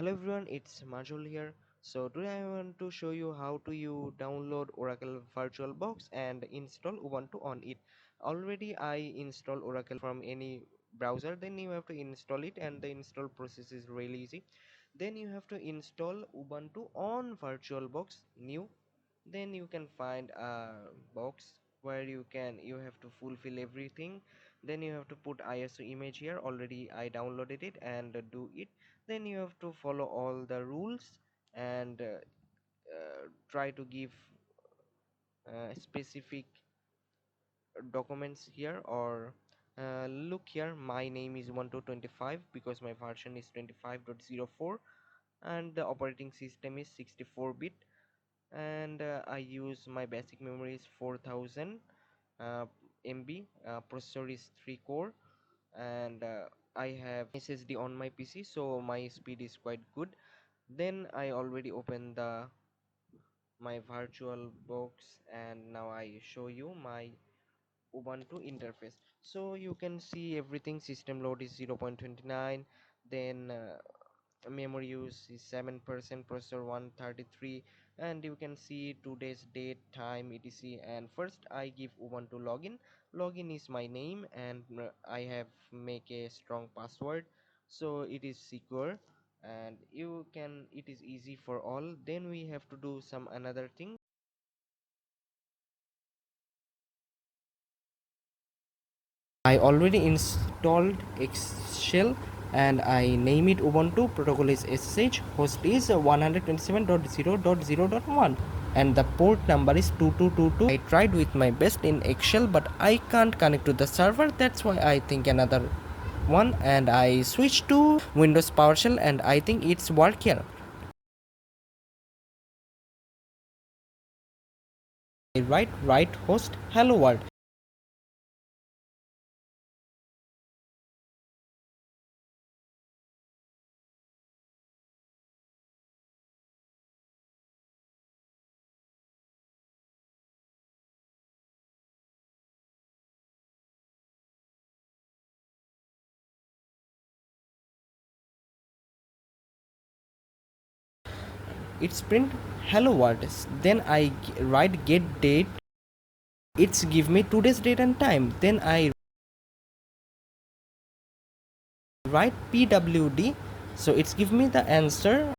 Hello everyone, it's Majul here. So today I want to show you how to you download Oracle VirtualBox and install Ubuntu on it. Already I install Oracle from any browser, then you have to install it, and the install process is really easy. Then you have to install Ubuntu on VirtualBox new. Then you can find a box where you have to fulfill everything. Then you have to put ISO image here. Already I downloaded it and do it. Then you have to follow all the rules and try to give specific documents here, or look here, my name is Ubuntu 25 because my version is 25.04 and the operating system is 64-bit, and I use my basic memory is 4000 uh, MB, processor is 3 core, and I have SSD on my PC, so my speed is quite good. Then I already opened my virtual box, and now I show you my Ubuntu interface. So you can see everything. System load is 0.29, then memory use is 7%, processor 133, and you can see today's date, time, etc. And first I give Ubuntu login is my name, and I have make a strong password so it is secure, and it is easy for all. Then we have to do some another thing. I already installed Excel and I name it Ubuntu. Protocol is SSH. Host is 127.0.0.1 and the port number is 2222. I tried with my best in Excel, but I can't connect to the server. That's why I think another one, and I switched to Windows PowerShell, and I think it's work here. I write host hello world. It's print hello world. Then I write get date. It's give me today's date and time. Then I write pwd, so it's give me the answer.